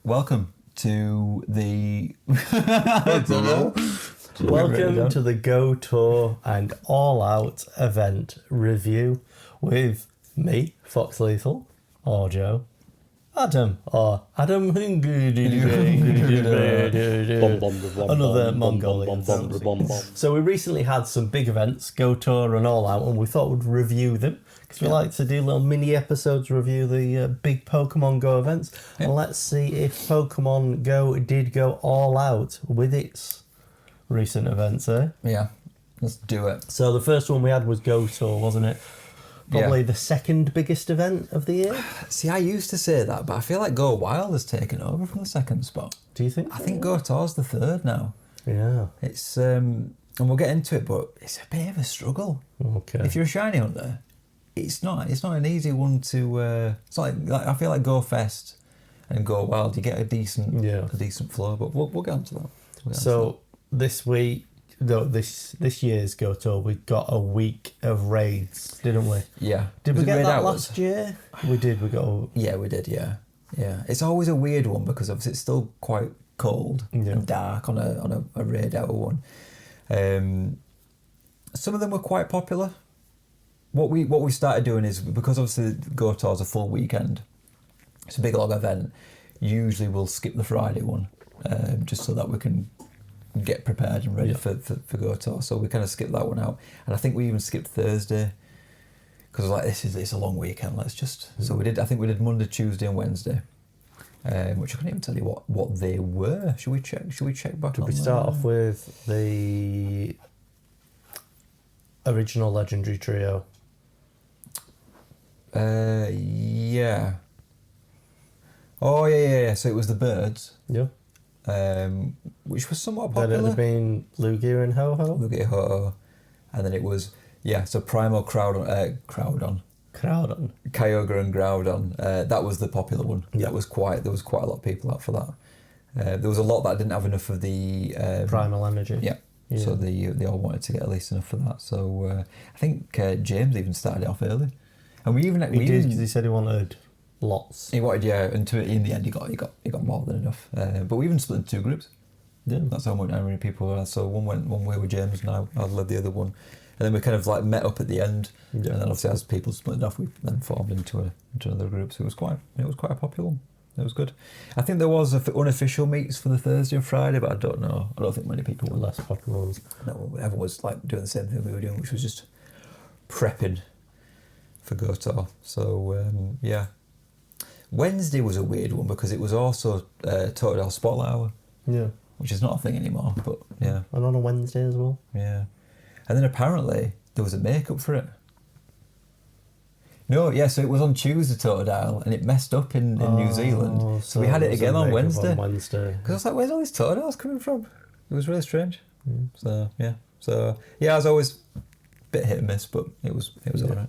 Welcome to the Welcome to the Go Tour and All Out event review with me, Fox Lethal, or Joe, Adam, another Mongolian. So we recently had some big events, Go Tour and All Out, and we thought we'd review them because we like to do little mini episodes, review the big Pokemon Go events, and let's see if Pokemon Go did go all out with its recent events, eh? Yeah, let's do it. So the first one we had was Go Tour, wasn't it? Probably the second biggest event of the year. See, I used to say that, but I feel like Go Wild has taken over from the second spot. Do you think? I think Go Tour's the third now. Yeah. It's and we'll get into it, but it's a bit of a struggle. Okay. If you're a shiny hunter, it's not an easy one to. It's not like I feel like Go Fest and Go Wild, you get a decent flow, but we'll get onto that. This week. No, this year's Go Tour, we got a week of raids, didn't we? Yeah. Did we get that last year? We did. We got. Yeah, we did. Yeah. It's always a weird one because obviously it's still quite cold and dark on a raid hour one. Some of them were quite popular. What we started doing is, because obviously Go Tour's a full weekend, it's a big log event. Usually we'll skip the Friday one, just so that we can get prepared and ready for Go Tour. So we kind of skipped that one out, and I think we even skipped Thursday because like it's a long weekend. Let's just so we did. I think we did Monday, Tuesday, and Wednesday, which I couldn't even tell you what they were. Should we check back? Did we start off with the original legendary trio? Yeah. Oh yeah. So it was the birds. Yeah. Which was somewhat popular. That had been Lugia and Ho-Ho? Lugia, Ho-Ho. And then it was, so Primal, Kyogre and Groudon. That was the popular one. Yeah. There was quite a lot of people out for that. There was a lot that didn't have enough of the... Primal energy. Yeah. So they all wanted to get at least enough for that. So I think James even started it off early. And we did, because he said he wanted... lots. He wanted, and in the end he got more than enough. But we even split into two groups. Yeah. That's how many people were. So one went one way with James, and I led the other one. And then we kind of like met up at the end. Yeah. And then obviously as people split off, we then formed into another group. So it was quite a popular one. It was good. I think there was unofficial meets for the Thursday and Friday, but I don't know. I don't think many people were. Less popular ones. No, everyone was like doing the same thing we were doing, which was just prepping for Go Tour. So Wednesday was a weird one because it was also Totodile Spotlight Hour. Yeah. Which is not a thing anymore, but yeah. And on a Wednesday as well. Yeah. And then apparently there was a makeup for it. No, so it was on Tuesday, Totodile, and it messed up in New Zealand. So we had it again on Wednesday. Because I was like, where's all these Totodiles coming from? It was really strange. Mm. So, as always, bit hit and miss, but it was alright.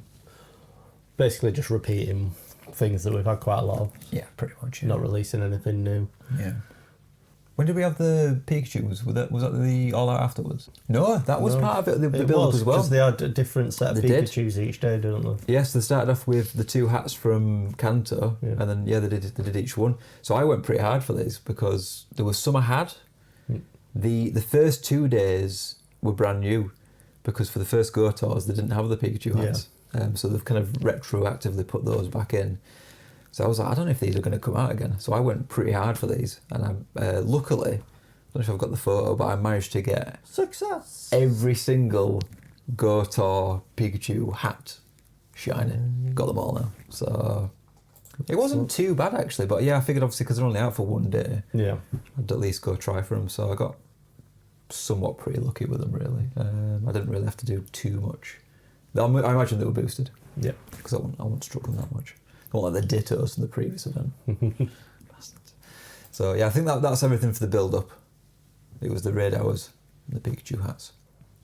Basically just repeating things that we've had quite a lot of. Yeah, pretty much. Yeah. Not releasing anything new. Yeah. When did we have the Pikachus? Was that the All Out afterwards? No, that was part of it, the build-up as well. Because they had a different set of Pikachus each day, didn't they? Yes, they started off with the two hats from Kanto, and then they did each one. So I went pretty hard for these because there was some I had. The first 2 days were brand new because for the first Go Tours they didn't have the Pikachu hats. Yeah. So they've kind of retroactively put those back in. So I was like, I don't know if these are going to come out again. So I went pretty hard for these. And I luckily, I don't know if I've got the photo, but I managed to get... Success! Every single Go Tour Pikachu hat shiny. Got them all now. So it wasn't too bad actually. But I figured obviously because they're only out for 1 day, I'd at least go try for them. So I got somewhat pretty lucky with them really. I didn't really have to do too much. I imagine they were boosted. Yeah. Because I won't struggle that much. I won't like the dittos from the previous event. Bastards. So I think that's everything for the build-up. It was the raid hours, and the Pikachu hats.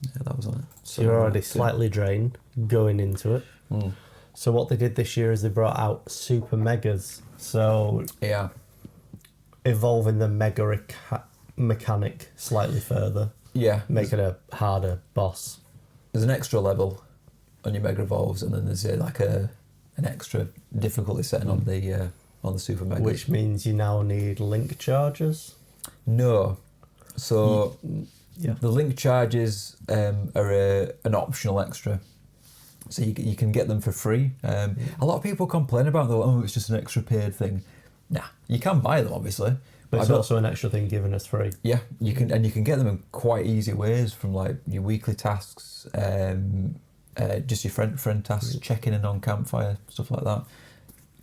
Yeah, that was on it. So you're already slightly drained going into it. Mm. So what they did this year is they brought out Super Megas. So evolving the Mega mechanic slightly further. Yeah. Making a harder boss. There's an extra level on your Mega Evolves, and then there's an extra difficulty setting on the on the Super Megas. Which means you now need link charges? No. So the link charges are an optional extra. So you can get them for free. A lot of people complain about them. Oh, it's just an extra paid thing. Nah, you can buy them obviously, but it's also an extra thing given as free. Yeah, you can get them in quite easy ways from like your weekly tasks, just your friend tasks, checking in on campfire, stuff like that.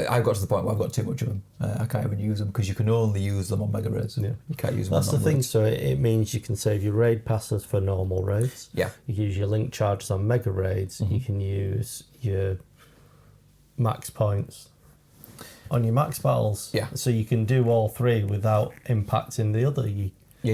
I've got to the point where I've got too much of them. I can't even use them because you can only use them on mega raids. Yeah. You can't use them That's on the thing, raids. so it means you can save your raid passes for normal raids. Yeah. You can use your link charges on mega raids. You can use your max points on your max battles. Yeah. So you can do all three without impacting the other. You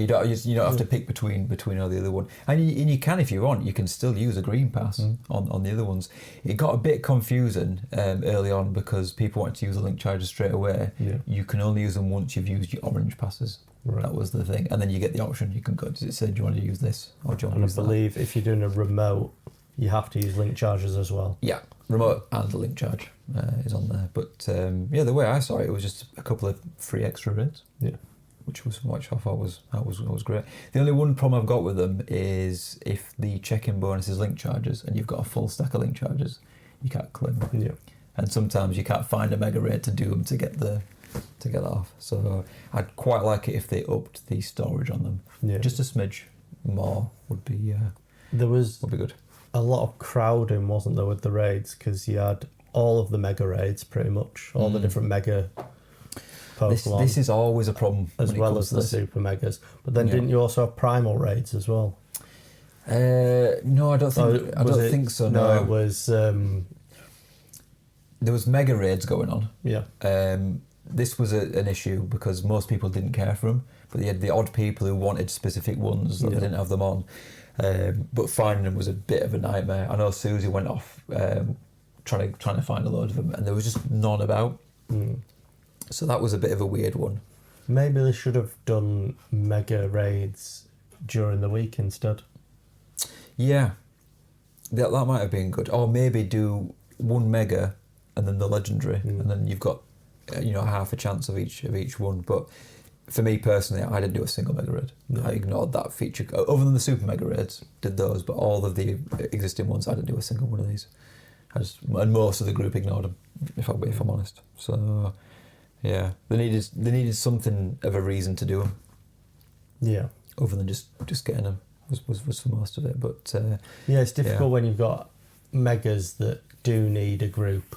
don't have to pick between all the other one, and you can, if you want, you can still use a green pass on the other ones. It got a bit confusing early on because people wanted to use the link charges straight away. Yeah. You can only use them once you've used your orange passes. Right. That was the thing, and then you get the option. You can go. Does it say, do you want to use this or do you want to use that? And I believe if you're doing a remote, you have to use link charges as well. Yeah, remote and the link charge is on there. But the way I saw it, it was just a couple of free extra raids. Yeah. Which I thought was great. The only one problem I've got with them is if the check-in bonus is link charges and you've got a full stack of link charges, you can't claim them. Yeah. And sometimes you can't find a mega raid to do them to get that off. So I'd quite like it if they upped the storage on them. Yeah. Just a smidge more would be good. A lot of crowding, wasn't there, with the raids, because you had all of the mega raids pretty much, all the different mega Pokemon. This is always a problem, as well as the super megas. But then didn't you also have primal raids as well? No, I don't think so. No, it was. There was mega raids going on. Yeah. This was an issue because most people didn't care for them, but you had the odd people who wanted specific ones that they didn't have them on. But finding them was a bit of a nightmare. I know Susie went off trying to find a load of them, and there was just none about. So that was a bit of a weird one. Maybe they should have done mega raids during the week instead. Yeah, that might have been good. Or maybe do one mega and then the legendary, and then you've got half a chance of each one. But for me personally, I didn't do a single mega raid. No. I ignored that feature. Other than the super mega raids, did those, but all of the existing ones, I didn't do a single one of these. And most of the group ignored them, if I'm honest. So. Yeah, they needed something of a reason to do them. Yeah. Other than just getting them was for most of it, but it's difficult when you've got megas that do need a group,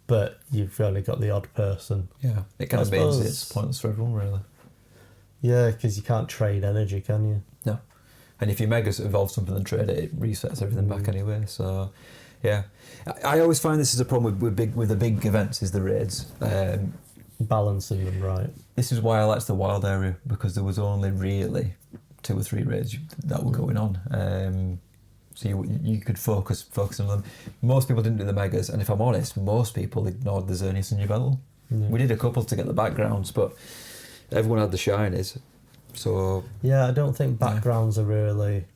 but you've only got the odd person. Yeah, it kind of means it's pointless for everyone, really. Yeah, because you can't trade energy, can you? No, and if your megas involve something and trade it, it resets everything back anyway. So. Yeah, I always find this is a problem with the big events is the raids. Balancing them right. This is why I liked the wild area, because there was only really 2 or 3 raids that were going on. So you could focus on them. Most people didn't do the megas, and if I'm honest, most people ignored the Xerneas and Yveltal. Yeah. We did a couple to get the backgrounds, but everyone had the shinies. So yeah, I don't think backgrounds are really.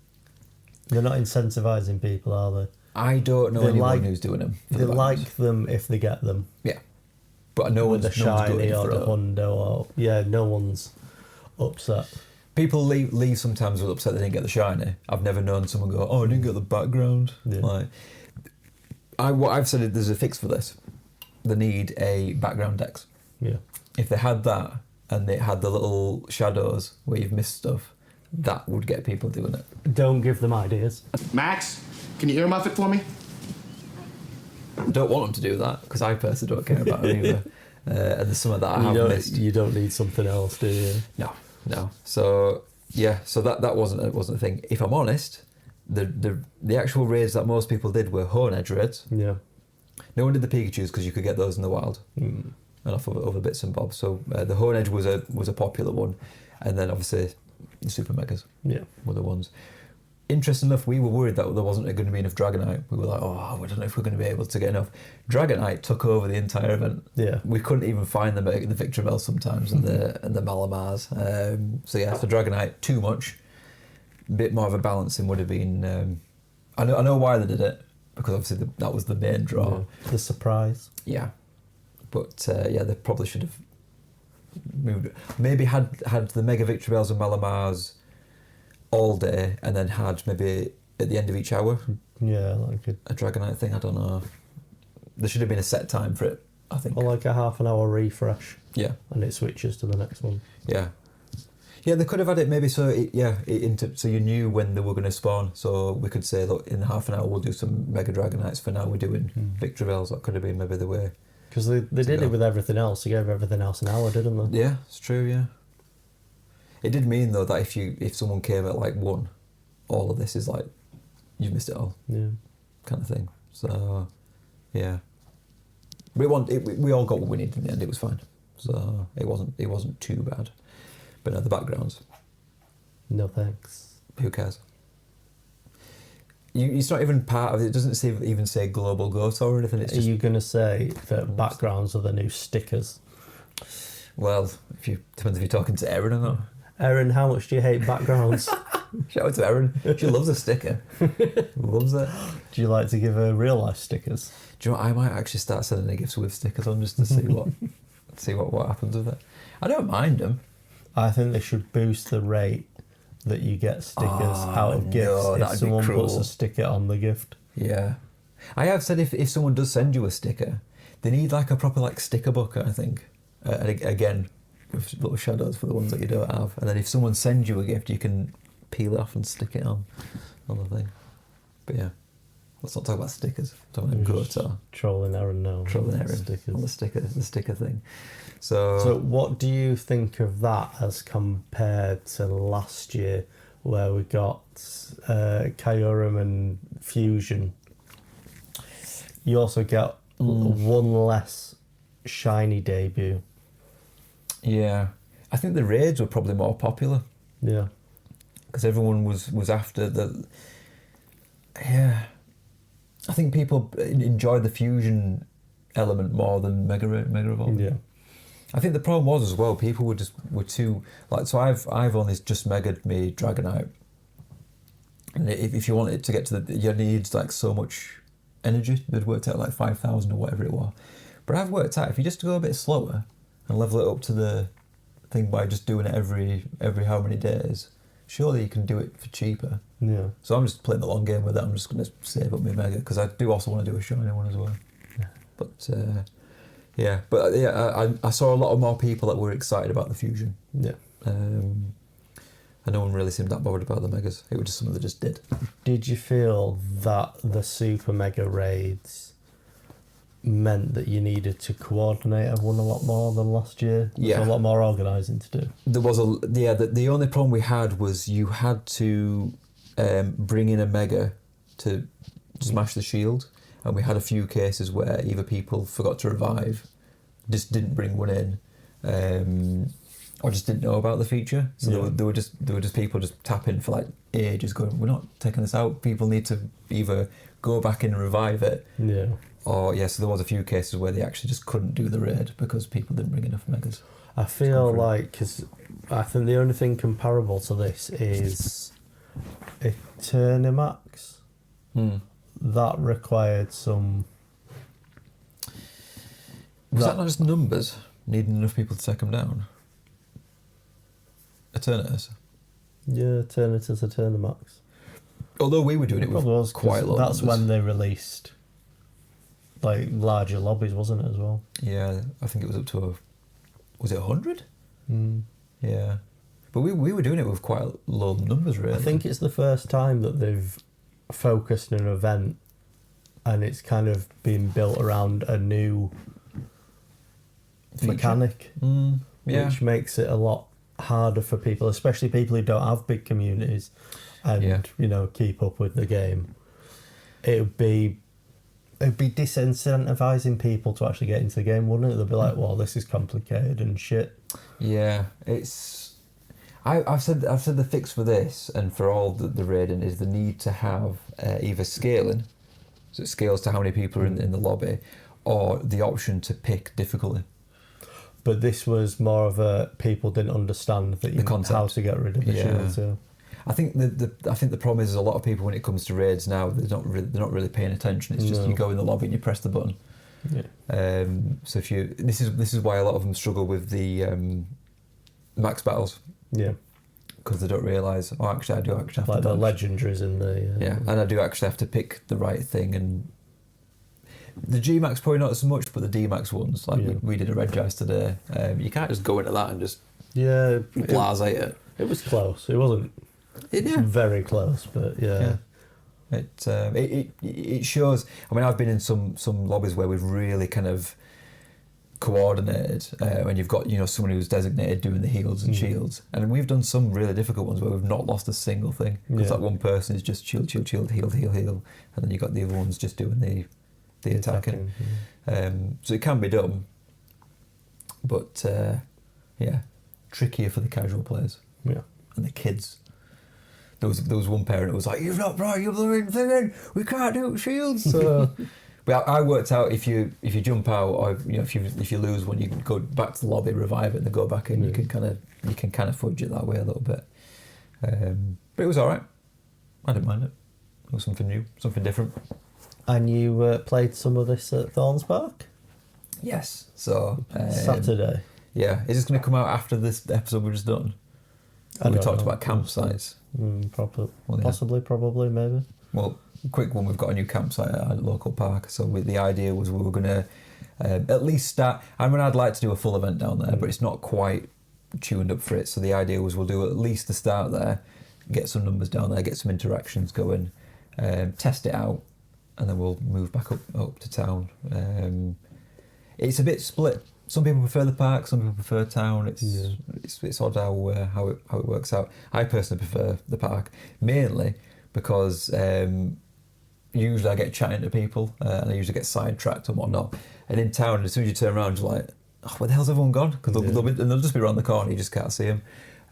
They're not incentivising people, are they? I don't know anyone who's doing them. They like them if they get them. Yeah, but no one's the shiny or the hundo or no one's upset. People leave sometimes with upset they didn't get the shiny. I've never known someone go, "Oh, I didn't get the background." Yeah. What I've said is there's a fix for this. They need a background dex. Yeah. If they had that and they had the little shadows where you've missed stuff, that would get people doing it. Don't give them ideas. Max, can you earmuff it for me? I don't want them to do that because I personally don't care about them either. And there's some of that I have missed. You don't need something else, do you? No. So that wasn't a thing. If I'm honest, the actual raids that most people did were Horn Edge raids. Yeah. No one did the Pikachus because you could get those in the wild and off of other bits and bobs. So the Horn Edge was a popular one, and then obviously the Super Megas were the ones. Interesting enough, we were worried that there wasn't going to be enough Dragonite. We were like, I don't know if we're going to be able to get enough. Dragonite took over the entire event. Yeah, we couldn't even find them at the Victreebel sometimes and the Malamars. So Dragonite too much. A bit more of a balancing would have been. I know why they did it, because obviously that was the main draw. The surprise. Yeah, But they probably should have moved it. Maybe had the Mega Victreebels and Malamars all day, and then had maybe at the end of each hour. Yeah, like a Dragonite thing. I don't know. There should have been a set time for it, I think. Or like a half an hour refresh. Yeah. And it switches to the next one. Yeah. Yeah, they could have had it maybe so so you knew when they were going to spawn. So we could say, look, in half an hour we'll do some Mega Dragonites. For now we're doing Victreebels. That could have been maybe the way. Because they did it with everything else. They gave everything else an hour, didn't they? Yeah, it's true, yeah. It did mean, though, that if someone came at like 1, all of this is like, you've missed it all. Yeah. Kind of thing. So, yeah. We all got what we needed in the end. It was fine. So it wasn't too bad. But no, the backgrounds. No thanks. Who cares? It's not even part of it. It doesn't even say Global Goat or anything. It's just, are you going to say that backgrounds are the new stickers? Well, depends if you're talking to Erin or not. Erin, how much do you hate backgrounds? Shout out to Erin. She loves a sticker. Loves it. Do you like to give her real life stickers? Do you know what? I might actually start sending her gifts with stickers on just to see what happens with it. I don't mind them. I think they should boost the rate that you get stickers out of gifts if someone puts a sticker on the gift. Yeah. I have said if someone does send you a sticker, they need like a proper like sticker book, I think. Again, with little shadows for the ones that you don't have. And then if someone sends you a gift, you can peel it off and stick it on the thing. But yeah, let's not talk about stickers. Talk about Goto. Trolling Erin now. Trolling Erin on the sticker thing. So what do you think of that as compared to last year, where we got Kyurem and Fusion? You also get one less shiny debut. Yeah, I think the raids were probably more popular. Yeah, because everyone was after the. Yeah, I think people enjoyed the fusion element more than Mega Evolve. Yeah, I think the problem was as well. People were too like. So I've only just megaed me Dragonite, and if you wanted to get to you need like so much energy. They'd worked out like 5,000 or whatever it was. But I've worked out if you just go a bit slower and level it up to the thing by just doing it every how many days, surely you can do it for cheaper. Yeah. So I'm just playing the long game with that. I'm just going to save up my Mega because I do also want to do a shiny one as well. Yeah. But I saw a lot of more people that were excited about the fusion. Yeah. And no one really seemed that bothered about the Megas. It was just something they just did. Did you feel that the Super Mega raids meant that you needed to coordinate everyone a lot more than last year? Yeah. A lot more organising to do. There was the only problem we had was you had to bring in a Mega to smash the shield, and we had a few cases where either people forgot to revive, just didn't bring one in, or just didn't know about the feature. So there were just people just tapping for like ages going, we're not taking this out. People need to either go back in and revive it. Yeah. Or so there was a few cases where they actually just couldn't do the raid because people didn't bring enough Megas. I feel like, because I think the only thing comparable to this is Eternimax. That required some... Was that not just numbers? Needing enough people to take them down? Eternatus? Yeah, Eternatus, Eternimax. Although we were doing it with quite a lot. That's when they released like larger lobbies, wasn't it, as well? Yeah, I think it was up to was it 100? Mm. Yeah. But we were doing it with quite low numbers, really. I think it's the first time that they've focused an event and it's kind of been built around a new mechanic, which makes it a lot harder for people, especially people who don't have big communities and keep up with the game. It'd be disincentivizing people to actually get into the game, wouldn't it? They'd be like, well, this is complicated and shit. Yeah, it's... I've said the fix for this and for all the raiding is the need to have either scaling, so it scales to how many people are in the lobby, or the option to pick difficulty. But this was more of a people didn't understand that how to get rid of the shield. So. I think the problem is a lot of people when it comes to raids now they're not really paying attention. It's just you go in the lobby and you press the button. Yeah. So if you, this is why a lot of them struggle with the max battles. Yeah. Because they don't realise, I do actually have to like the dodge. legendaries in the... Yeah, and I do actually have to pick the right thing, and the G-Max probably not as much, but the D-Max ones, like we did a red Jais today, you can't just go into that and just blasé it. It was close. It wasn't very close, but yeah. It shows. I mean, I've been in some lobbies where we've really kind of coordinated, when you've got someone who's designated doing the heals and shields, and we've done some really difficult ones where we've not lost a single thing because that one person is just shield, heal, and then you've got the other ones just doing the attacking. So it can be done, but trickier for the casual players and the kids. There was one parent who was like, "You've not brought your blooming thing in. We can't do shields." So, but I worked out if you jump out, or if you lose one, you can go back to the lobby, revive it, and then go back in. You can kind of fudge it that way a little bit. But it was all right. I didn't mind it. It was something new, something different. And you played some of this at Thorns Park? Yes. So Saturday. Yeah. Is this going to come out after this episode we've just done? We talked about campsites. Probably, maybe. Well, quick one, we've got a new campsite at a local park, so the idea was we were going to at least start. I mean, I'd like to do a full event down there, but it's not quite tuned up for it, so the idea was we'll do at least the start there, get some numbers down there, get some interactions going, test it out, and then we'll move back up to town. It's a bit split. Some people prefer the park, some people prefer town. It's odd how it works out. I personally prefer the park, mainly because usually I get chatting to people and I usually get sidetracked and whatnot. And in town, as soon as you turn around, you're like, "Oh, where the hell's everyone gone?" Because they'll just be around the corner, you just can't see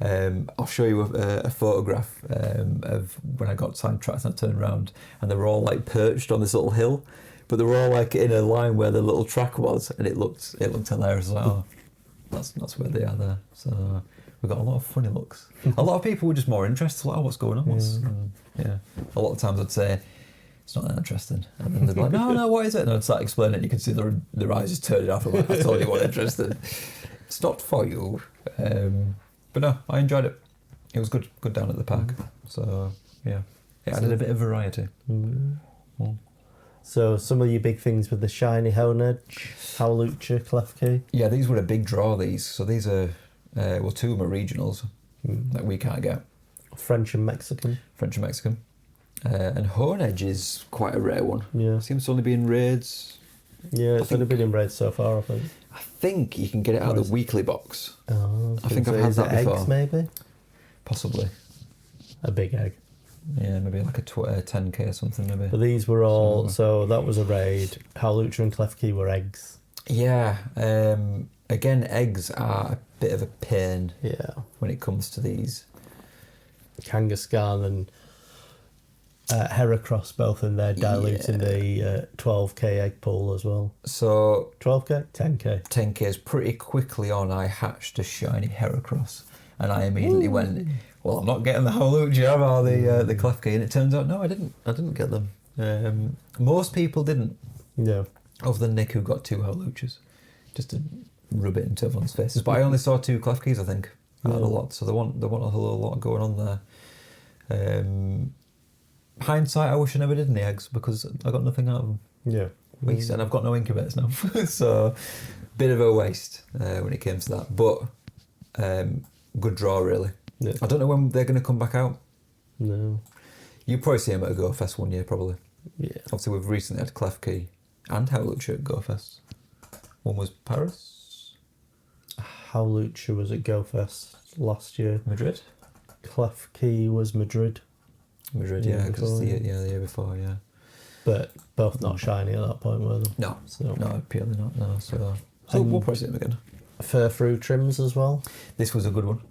them. I'll show you a photograph of when I got sidetracked and I turned around, and they were all like perched on this little hill. But they were all like in a line where the little track was, and it looked hilarious. Like, oh, that's where they are there. So we got a lot of funny looks. A lot of people were just more interested. Like, oh, what's going on? A lot of times I'd say it's not that interesting, and then they'd be like, no, what is it? And I'd start explaining it. You can see their eyes just turning off. I'm like, I told you what interested. It's not for you. But no, I enjoyed it. It was good down at the park. So yeah, it added a bit of variety. So some of your big things with the shiny Honedge, Hawlucha, Klefki. Yeah, these were a big draw. So these are two of them are regionals that we can't get. French and Mexican. And Honedge is quite a rare one. Yeah, seems to only be in raids. Yeah, it's only been in raids so far, I think. I think you can get it out of the weekly box. Oh, I think I've had that before. Eggs, maybe. Possibly. A big egg. Yeah, maybe like a 10k or something, maybe. But these were all, so that was a raid. Hawlucha and Klefki were eggs. Yeah. Again, eggs are a bit of a pain. Yeah. When it comes to these. Kangaskhan and Heracross both in there, diluting the 12k egg pool as well. So 12k? 10k. 10k is pretty quickly on. I hatched a shiny Heracross, and I immediately went, well, I'm not getting the Hawlucha or the Klefki, and it turns out no, I didn't get them. Most people didn't. Yeah. Other than Nick, who got 2 Hawluchas, just to rub it into everyone's faces. But I only saw 2 Klefkis, I think, out of a lot. So they want a whole lot going on there. Hindsight, I wish I never did any eggs because I got nothing out of them. Yeah. And I've got no incubators now. So, bit of a waste when it came to that. But good draw, really. Yeah. I don't know when they're going to come back out. No. You'll probably see them at a Go Fest one year, probably. Yeah. Obviously, we've recently had Klefki and Hawlucha at Go Fest. One was Paris. Hawlucha was at Go Fest last year. Madrid. Klefki was Madrid. Yeah, because the year before, yeah. But both not shiny at that point, were they? No, so. No, purely not. No, so we'll probably see them again. Furfrou trims as well. This was a good one.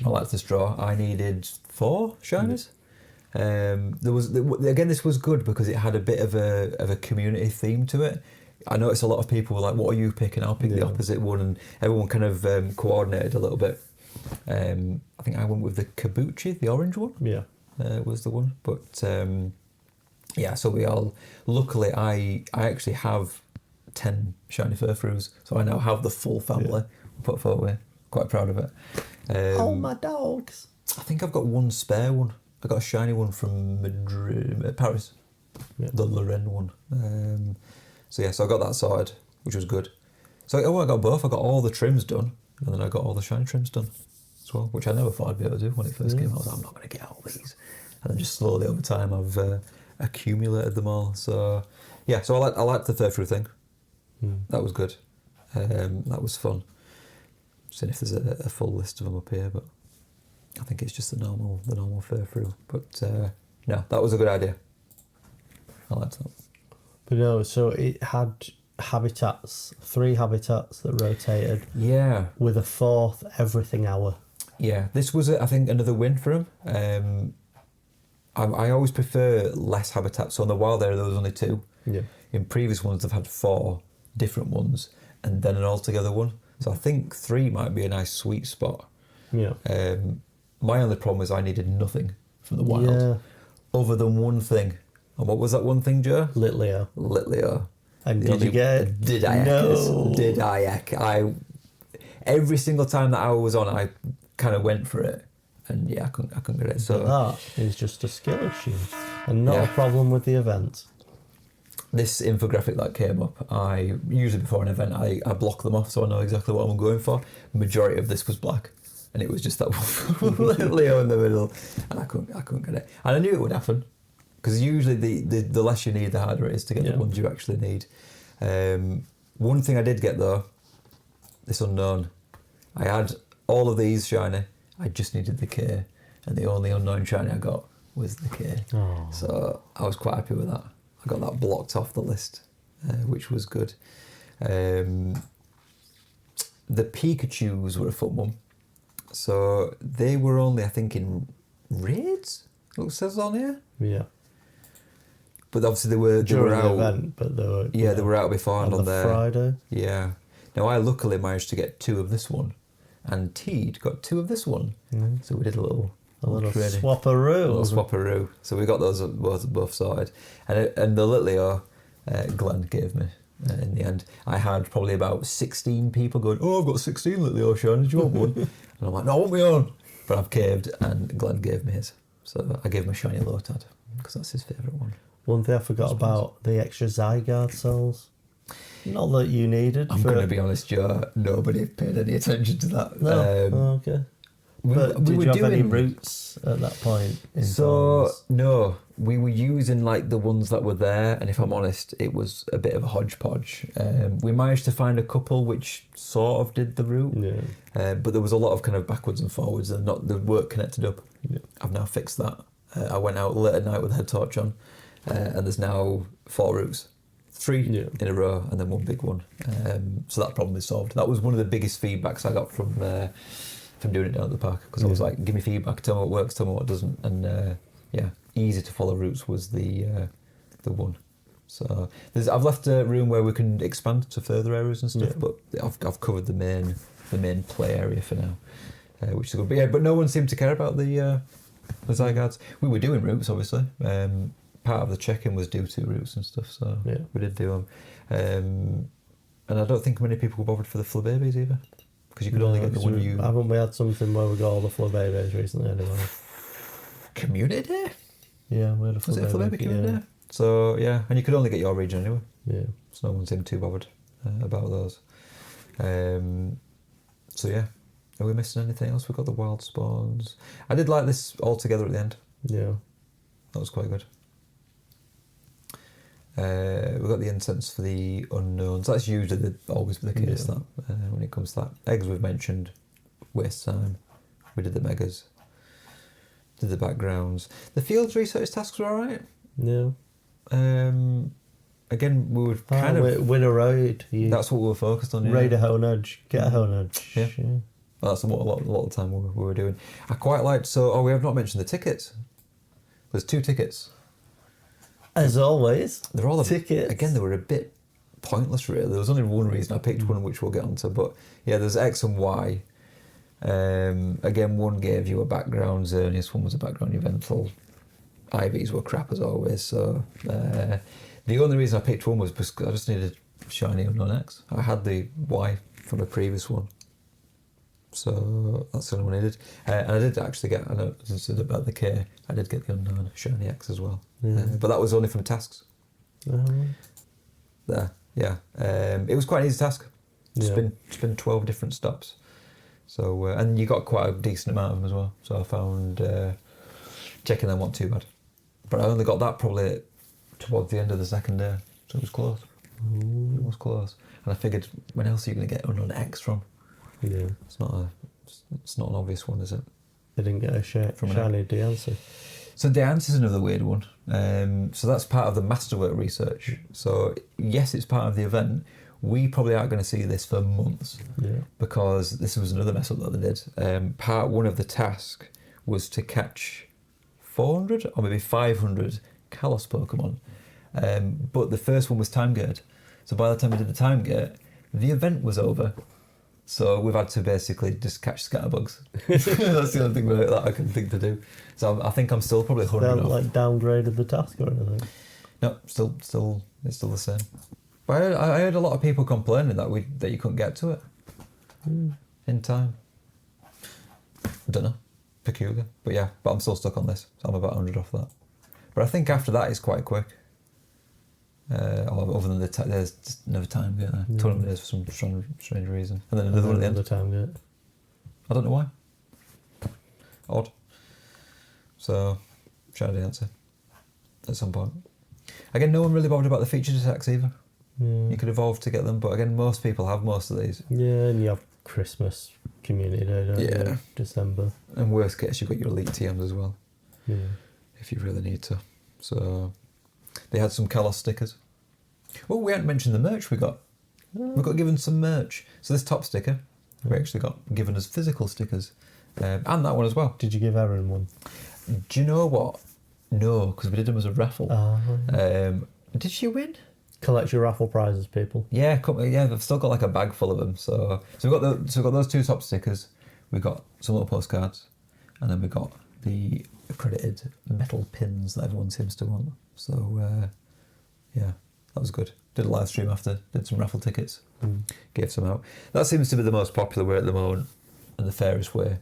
I liked this draw. I needed 4 shinies. This was good because it had a bit of a community theme to it. I noticed a lot of people were like, "What are you picking?" I'll pick the opposite one, and everyone kind of coordinated a little bit. I think I went with the Kabuchi, the orange one. Yeah. Was the one, but so we all. Luckily, I actually have 10 shiny Furfrous, so I now have the full family put forward. Quite proud of it. Oh, my dogs. I think I've got one spare one. I got a shiny one from Paris, the Lorraine one. So I got that sorted, which was good. So I got both. I got all the trims done, and then I got all the shiny trims done as well, which I never thought I'd be able to do when it first came out. I was like, I'm not going to get all these. And then just slowly over time, I've accumulated them all. So so I liked the Furfrou thing. That was good. That was fun. Seeing if there's a full list of them up here, but I think it's just the normal Furfrou. But no, that was a good idea. I liked that. But no, so it had habitats, 3 habitats that rotated. Yeah. With a 4th everything hour. Yeah, this was, I think, another win for him. I always prefer less habitats. So on the wild area, there was only 2. Yeah. In previous ones, they've had 4 different ones and then an altogether one. So I think 3 might be a nice sweet spot. Yeah. My only problem is I needed nothing from the wild other than one thing. And what was that one thing, Joe? Litleo. And did you get it? Did I? No. Did I? Every single time that hour was on, I kind of went for it. And I couldn't get it. So that is just a skill issue and not a problem with the event. This infographic that came up, I usually before an event I block them off so I know exactly what I'm going for. The majority of this was black, and it was just that one Leo in the middle, and I couldn't get it. And I knew it would happen because usually the less you need, the harder it is to get the ones you actually need. One thing I did get though, this unknown, I had all of these shiny. I just needed the K, and the only unknown shiny I got was the K. Oh. So I was quite happy with that. I got that blocked off the list, which was good. The Pikachus were a fun one. So they were only, I think, in raids, it says on here. Yeah. But obviously they were out. Event, but they were, they were out beforehand on the Friday. Yeah. Now I luckily managed to get 2 of this one, and Teed got 2 of this one. So we did a little swapperoo. So we got those both sorted. And the Litleo, Glenn gave me in the end. I had probably about 16 people going, oh, I've got 16 Litleo shiny, do you want one? And I'm like, no, I want my own. But I've caved, and Glenn gave me his. So I gave him a shiny Lotad, because that's his favourite one. One thing I forgot about, the extra Zygarde souls. Not that you needed. I'm going to be honest, Joe, nobody paid any attention to that. No, okay. But did you have any routes at that point? No, we were using like the ones that were there, and if I'm honest, it was a bit of a hodgepodge. We managed to find a couple which sort of did the route, but there was a lot of kind of backwards and forwards, and not the work connected up. Yeah. I've now fixed that. I went out late at night with a head torch on, and there's now 4 routes. 3 in a row, and then 1 big one. So that problem is solved. That was one of the biggest feedbacks I got from doing it down at the park, because I was like, give me feedback, tell me what works, tell me what doesn't, and easy to follow routes was the one. So I've left a room where we can expand to further areas and stuff, but I've covered the main play area for now, which is good. But no one seemed to care about the Zygardes. We were doing routes, obviously. Part of the check-in was do 2 routes and stuff, so we did do them. And I don't think many people were bothered for the Flababies either, because you could only get the one you... Haven't we had something where we got all the Flababies recently anyway? Community Day? Yeah, we had a Flababy. Was it a Flababy Community Day? So, and you could only get your region anyway. Yeah. So no one seemed too bothered about those. So are we missing anything else? We've got the wild spawns. I did like this all together at the end. Yeah. That was quite good. We've got the incense for the unknowns. That's usually always the case that when it comes to that. Eggs we've mentioned, waste time. We did the megas, did the backgrounds. The fields research tasks were alright. Yeah. Again, we were kind of win a raid. That's what we were focused on. Raid a honedge, get a honedge. Yeah. Well, that's what a lot of the time we were doing. I quite liked. So, we have not mentioned the tickets. There's 2 tickets. As always, they're all tickets. Again, they were a bit pointless, really. There was only one reason I picked one, which we'll get onto. But there's X and Y. Again, one gave you a background. Xerneas, one was a background Yveltal. IVs were crap as always. So the only reason I picked one was because I just needed shiny Unknown X. I had the Y from a previous one, so that's the only one I did. And I did actually get, I know I said about the K, I did get the Unknown shiny X as well. But that was only from tasks. There, yeah. It was quite an easy task. Spin 12 different stops. So, and you got quite a decent amount of them as well. So I found checking them wasn't too bad. But I only got that probably towards the end of the second day. So it was close. It was close. And I figured, when else are you going to get Unknown X from? Yeah. It's not an obvious one, is it? They didn't get a shiny Deancey. So Deancey is another weird one. So that's part of the Masterwork research. So yes, it's part of the event. We probably aren't going to see this for months. Yeah. Because this was another mess up that they did. Part one of the task was to catch 400 or maybe 500 Kalos Pokemon. But the first one was time gated. So by the time we did the time gate, the event was over. So we've had to basically just catch scatterbugs. That's the only thing that I can think to do. So I think I'm still probably 100 They haven't like downgraded the task or anything? No, still it's still the same. But I heard a lot of people complaining that you couldn't get to it in time. Don't know. Peculiar. But I'm still stuck on this. So I'm about 100 off that. But I think after that it's quite quick. Other than there's just another time gate there. 200 days for some strange reason. And then another one at the end. Another time gate. I don't know why. Odd. So, try the answer at some point. Again, no one really bothered about the feature attacks either. Yeah. You could evolve to get them, but again, most people have most of these. Yeah, and you have Christmas Community Day, don't you? December. And worst case, you've got your elite TMs as well. Yeah. If you really need to. So, they had some Kalos stickers. Oh, we hadn't mentioned the merch we got. We got given some merch. So this top sticker, we actually got given as physical stickers. And that one as well. Did you give Erin one? Do you know what? No, because we did them as a raffle. Did she win? Collect your raffle prizes, people. Yeah, I've still got like a bag full of them. So we got those two top stickers. We got some little postcards, and then we got the accredited metal pins that everyone seems to want. So that was good. Did a live stream after. Did some raffle tickets. Gave some out. That seems to be the most popular way at the moment, and the fairest way.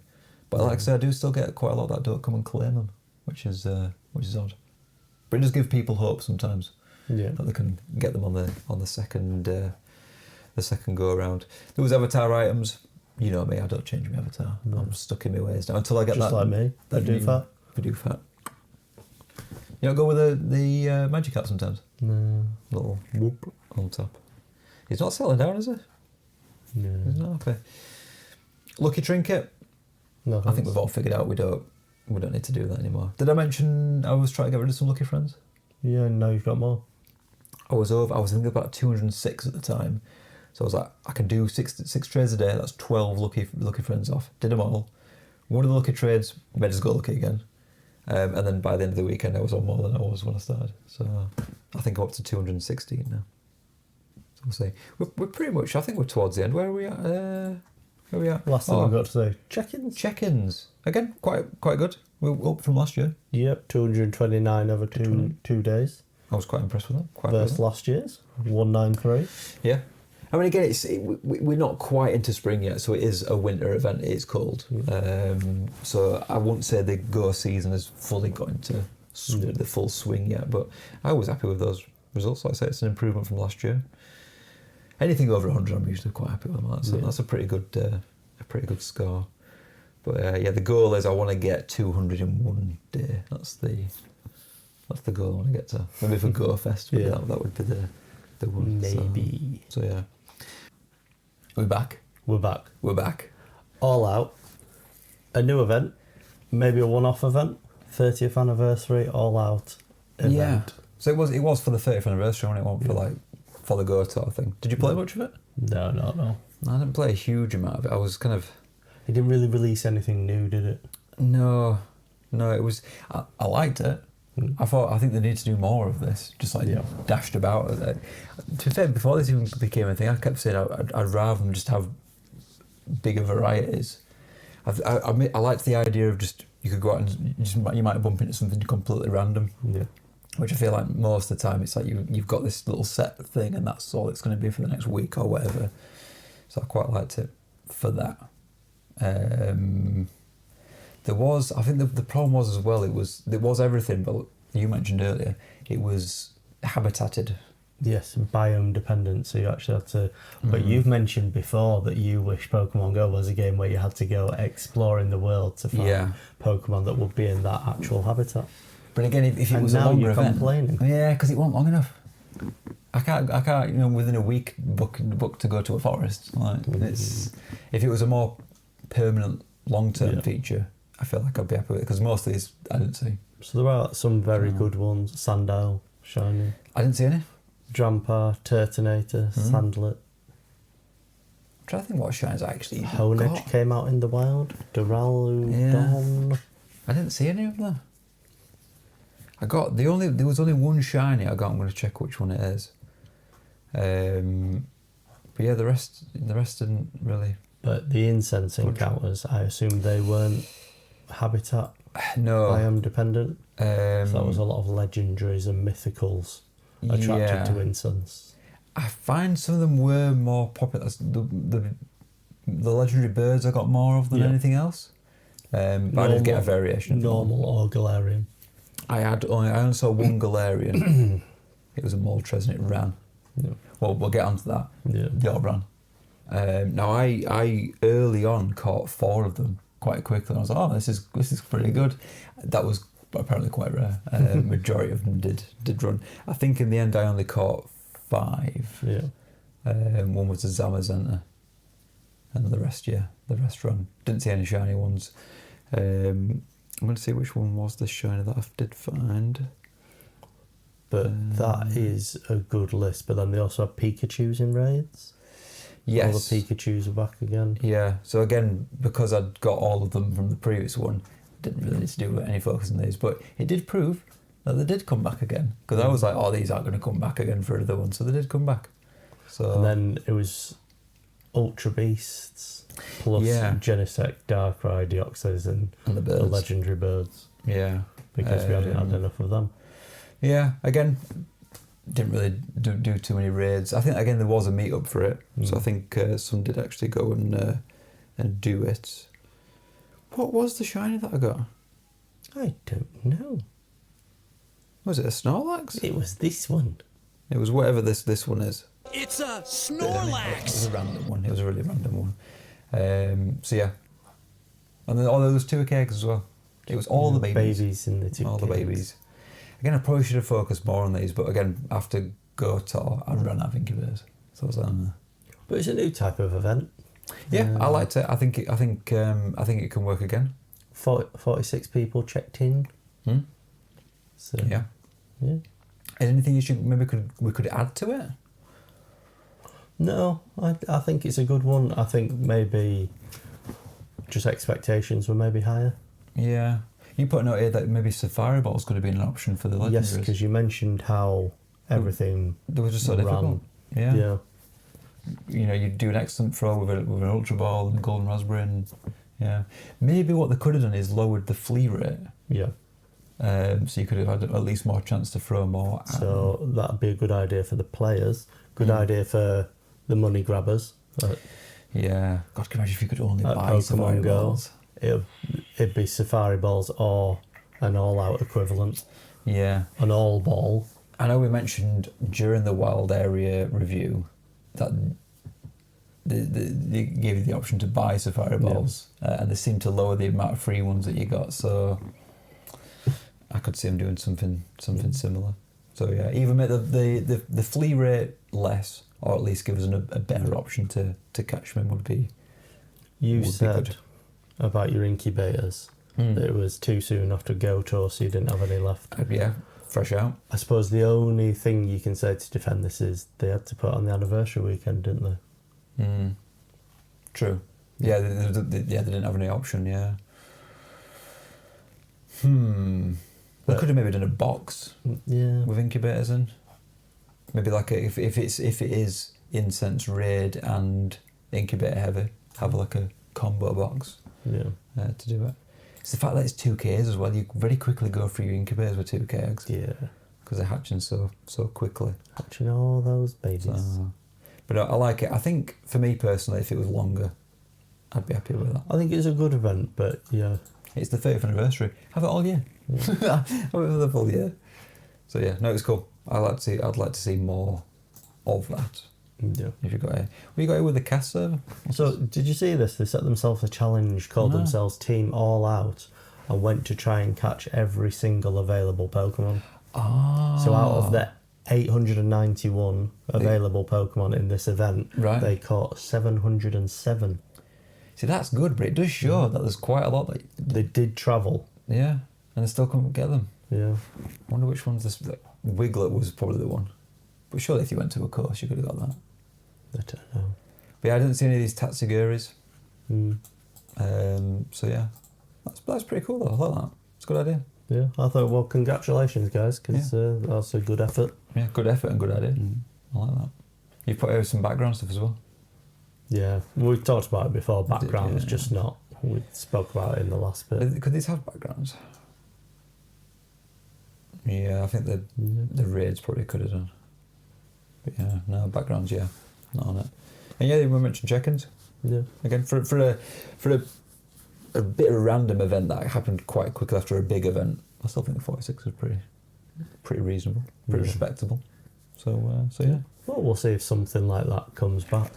But like I said, I do still get quite a lot that don't come and claim them, which is odd. But it does give people hope sometimes. Yeah. That they can get them on the second go around. There was avatar items. You know me, I don't change my avatar. No. I'm stuck in my ways now until I get just that. Just like me. Pidoof. You don't go with the Magikarp sometimes. No. Little whoop on top. He's not settling down, is he? No. He's not happy. Lucky trinket. No. I think we've all figured out we don't need to do that anymore. Did I mention I was trying to get rid of some lucky friends? Yeah, now you've got more. I was thinking about 206 at the time. So I was like, I can do six trades a day, that's 12 lucky friends off. Did them all. One of the lucky trades made us go lucky again. And then by the end of the weekend I was on more than I was when I started. So I think I'm up to 216 now. So we'll see. We're pretty much, I think we're towards the end. Where are we at? Last thing I've got to say. Check-ins. Again, quite good. We're up from last year. Yep, 229 over two days. I was quite impressed with that. Versus last year's, 193. Yeah. I mean, again, we're not quite into spring yet, so it is a winter event. It is cold. So I wouldn't say the Go season has fully got into the full swing yet, but I was happy with those results. Like I say, it's an improvement from last year. Anything over 100, I'm usually quite happy with them. That's a pretty good score. But the goal is I want to get 200 in one day. That's the goal I want to get to. Maybe for Go Fest, that would be the one. Maybe. So yeah. We're back. We're back. All Out. A new event. Maybe a one-off event. 30th anniversary All Out event. Yeah. So it was for the 30th anniversary, and it wasn't for the Go Tour thing. Did you play much of it? No. I didn't play a huge amount of it. I was kind of... It didn't really release anything new, did it? No, it was... I liked it. I think they need to do more of this. Just dashed about. To be fair, before this even became a thing, I kept saying I'd rather them just have bigger varieties. I liked the idea of just you could go out and you might bump into something completely random. Yeah. which I feel like most of the time it's like you've got this little set thing and that's all it's going to be for the next week or whatever. So I quite liked it for that. There was, I think the problem was as well, it was everything, but you mentioned earlier, it was habitated. Yes, biome dependent, so you actually had to... But you've mentioned before that you wish Pokemon Go was a game where you had to go exploring the world to find Pokemon that would be in that actual habitat. But again, if it was a longer event... complaining. Yeah, because it wasn't long enough. I can't, within a week book to go to a forest. Like, it's, if it was a more permanent, long-term feature, I feel like I'd be happy with it, because most of these I didn't see. So there are some very good ones. Sandile, Shiny. I didn't see any. Drampar, Turtonator, Sandlet. I'm trying to think what shines I actually Honedge came out in the wild. Duraludon. I didn't see any of them. There was only one shiny I got. I'm going to check which one it is. But yeah, the rest didn't really. But the incense encounters, I assume they weren't habitat biome dependent. So that was a lot of legendaries and mythicals attracted to incense. I find some of them were more popular. The legendary birds I got more of than anything else. But I did get a variation of normal or Galarian. I only saw one Galarian. It was a Moltres and it ran. Yeah. Well, we'll get onto that. Yeah. They all ran. Now I early on caught 4 of them quite quickly. And I was like, oh, this is pretty good. That was apparently quite rare. Majority of them did run. I think in the end I only caught 5. Yeah. One was a Zamazenta, and the rest run. Didn't see any shiny ones. I'm going to see which one was the shiny that I did find. But that is a good list. But then they also have Pikachus in raids. Yes. All the Pikachus are back again. Yeah. So again, because I'd got all of them from the previous one, didn't really need to do any focus on these. But it did prove that they did come back again. Because I was like, oh, these aren't going to come back again for another one. So they did come back. So and then it was Ultra Beasts plus Genesect, Darkrai, Deoxys and the legendary birds. Yeah. Because we hadn't had enough of them. Yeah, again, didn't really do too many raids. I think, again, there was a meetup for it. So I think some did actually go and do it. What was the shiny that I got? I don't know. Was it a Snorlax? It was this one. It was whatever this one is. It's a Snorlax! It was a random one. It was a really random one. So yeah. And then there was 2 kegs as well. It was all the babies. Babies in the 2 all kegs. The babies. Again, I probably should have focused more on these, but again, after Gotor, I ran out of incubators. So I was like, But it's a new type of event. Yeah, I liked it. I think it can work again. 46 people checked in. So yeah. Anything we could add to it? No, I think it's a good one. I think maybe just expectations were maybe higher. Yeah. You put a note here that maybe Safari Ball's going to be an option for the legendaries. Yes, because you mentioned how everything they were just so difficult. Yeah. You'd do an excellent throw with an Ultra Ball and a Golden Raspberry. And, maybe what they could have done is lowered the flea rate. Yeah. So you could have had at least more chance to throw more. So that'd be a good idea for the players. Good idea for the money grabbers. Yeah. God, can you imagine if you could only buy Pokemon Safari Balls? It'd be Safari Balls or an all-out equivalent. Yeah. An all-ball. I know we mentioned during the wild area review that they gave you the option to buy Safari Balls, and they seemed to lower the amount of free ones that you got, so I could see them doing something similar. So yeah, either make the flea rate less, or at least give us a better option to catch them would be. You said good. About your incubators that it was too soon after Gotor, so you didn't have any left. Yeah, fresh out. I suppose the only thing you can say to defend this is they had to put on the anniversary weekend, didn't they? True. Yeah, they didn't have any option. Yeah. We could have maybe done a box. Yeah. With incubators in. Maybe like if it is incense raid and incubator heavy, have like a combo box. Yeah. To do it. It's the fact that it's 2 Ks as well. You very quickly go through your incubators with 2 kegs. Yeah. because they're hatching so quickly. Hatching all those babies. But I like it. I think for me personally, if it was longer, I'd be happy with that. I think it's a good event, but yeah. It's the 30th anniversary. Have it all year. Have it for the full year. So yeah, no, it's cool. I'd like to see more of that. Yeah. If you got it, we got it with the cast server. So did you see this? They set themselves a challenge, called themselves Team All Out, and went to try and catch every single available Pokemon. So out of the 891 available Pokemon in this event, they caught 707. See, that's good, but it does show that there's quite a lot that they did travel. Yeah, and they still couldn't get them. Yeah. I wonder which one's this. Wiglet was probably the one. But surely if you went to a course, you could have got that. I don't know. But yeah, I didn't see any of these Tatsugouris. Mm. So yeah, that's pretty cool though. I like that. It's a good idea. Yeah, I thought, well, congratulations, guys, because that's a good effort. Yeah, good effort and good idea. I like that. You've put over some background stuff as well. Yeah, we talked about it before. Backgrounds, just not. We spoke about it in the last bit. Could these have backgrounds? Yeah, I think the raids probably could have done. But yeah, no backgrounds. Yeah, not on it. And yeah, we mentioned check-ins. Yeah. Again, for a bit of a random event that happened quite quickly after a big event, I still think the 46 was pretty reasonable, pretty respectable. So yeah. Well, we'll see if something like that comes back.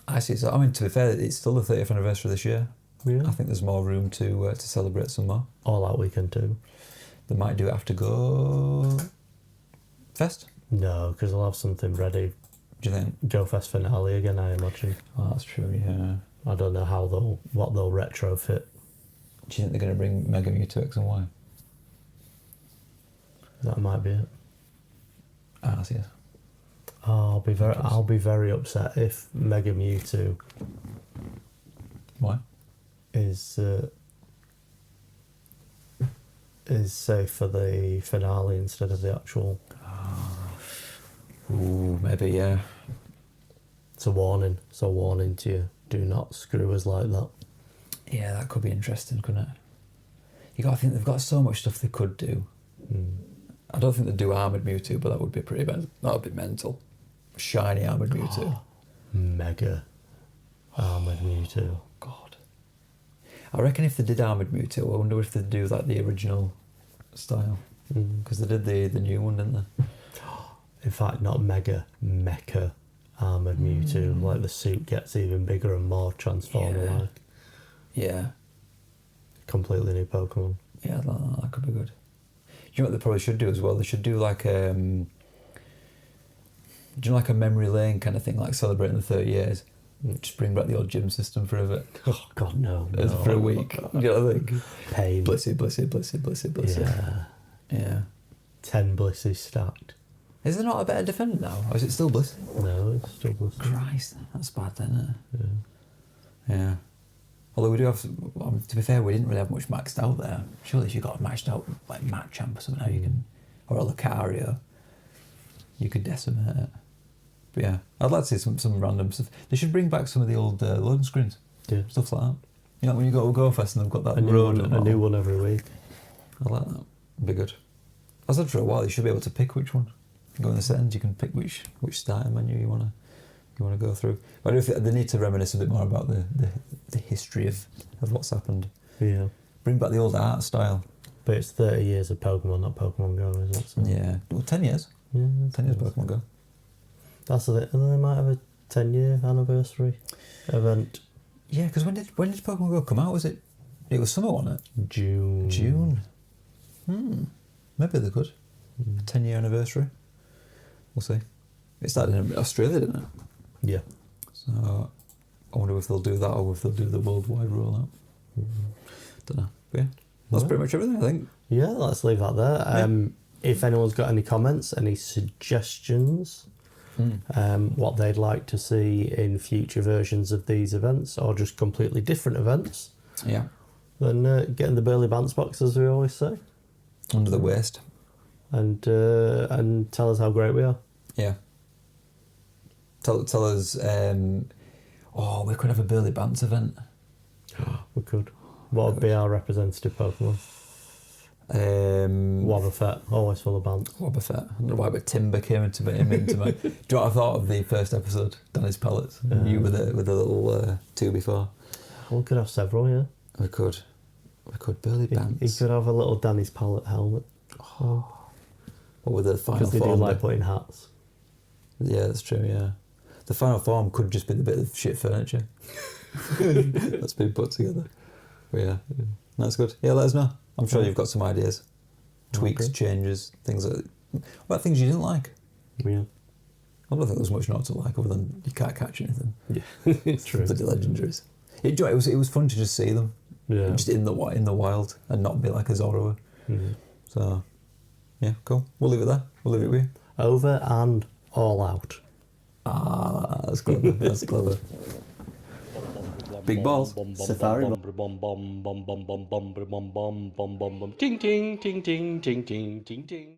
I see. So I mean, to be fair, it's still the 30th anniversary this year. Yeah. I think there's more room to celebrate some more. All Out weekend too. They might do it after Go Fest. No, because they'll have something ready. Do you think? Go Fest finale again, I imagine. Oh, that's true. Yeah. I don't know what they'll retrofit. Do you think they're going to bring Mega Mewtwo X and Y? That might be it. Ah, yes. Oh, I'll be very upset if Mega Mewtwo. Why? Is safe for the finale instead of the actual. Ooh, maybe, yeah. It's a warning. It's a warning to you. Do not screw us like that. Yeah, that could be interesting, couldn't it? You got to think they've got so much stuff they could do. I don't think they'd do Armoured Mewtwo, but that would be that would be mental. Shiny Armoured Mewtwo. Mega Armoured Mewtwo. God. I reckon if they did Armoured Mewtwo, I wonder if they'd do like the original style. Because they did the new one, didn't they? In fact, not Mega, Mecha Armoured Mewtwo. Like the suit gets even bigger and more Transformer-like. Yeah. Completely new Pokemon. Yeah, that could be good. You know what they probably should do as well? They should do like like a memory lane kind of thing, like celebrating the 30 years. Just bring back the old gym system for a bit. Oh God, no. For a week. You know what I think? Pain. Blissy. Yeah. 10 Blisses stacked. Is there not a better defender now? Or is it still Blissey? No, it's still Blissey. Christ, that's bad then, isn't it? Yeah. Although we do have, to be fair, we didn't really have much maxed out there. Surely if you got a maxed out like Machamp or something, you can, or a Lucario, you could decimate it. But yeah, I'd like to see some random stuff. They should bring back some of the old loading screens. Yeah. Stuff like that. You know, when you go to Go Fest and they've got that a new one every week. I like that. It'd be good. I said for a while you should be able to pick which one. You go in the settings, you can pick which starting menu you want to go through. But I do think they need to reminisce a bit more about the history of what's happened. Yeah. Bring back the old art style. But it's 30 years of Pokemon, not Pokemon Go, isn't it? So. Yeah. Well, 10 years. Yeah. 10 years Pokemon Go. That's it. And then they might have a 10-year anniversary event. Yeah, because when did Pokemon Go come out? Was it was summer, wasn't it? June. Maybe they could. 10-year anniversary. We'll see. It started in Australia, didn't it? Yeah. So I wonder if they'll do that or if they'll do the worldwide rollout. Don't know. But yeah, that's pretty much everything, I think. Yeah, let's leave that there. If anyone's got any comments, any suggestions, what they'd like to see in future versions of these events or just completely different events, then get in the Burley Bants box, as we always say. Under the waist. And tell us how great we are. Yeah. Tell us, we could have a Burley Bants event. We could. What would be our representative Pokemon? Wobbuffet, always full of bands. Wobbuffet. I don't know why, but Timber came into me. Do you know what I thought of the first episode? Danny's Pallets. You with a little 2x4. We could have several, yeah. We could Burley Bands. He could have a little Danny's Pallet helmet. What with the final Because they form? do like putting hats. Yeah, that's true, yeah. The final form could just be the bit of shit furniture that's been put together. But yeah, that's good. Yeah, let us know. I'm sure you've got some ideas. Tweaks, changes, things like... What about things you didn't like? Yeah. I don't think there's much not to like other than you can't catch anything. Yeah, it's true. The legendaries. It was fun to just see them. Yeah. Just in the wild and not be like a Zorro. Mm-hmm. So, yeah, cool. We'll leave it there. We'll leave it with you. Over and all out. Ah, that's clever. That's clever. Big balls. Safari. Ting ting ting ting ting ting ting ting ting.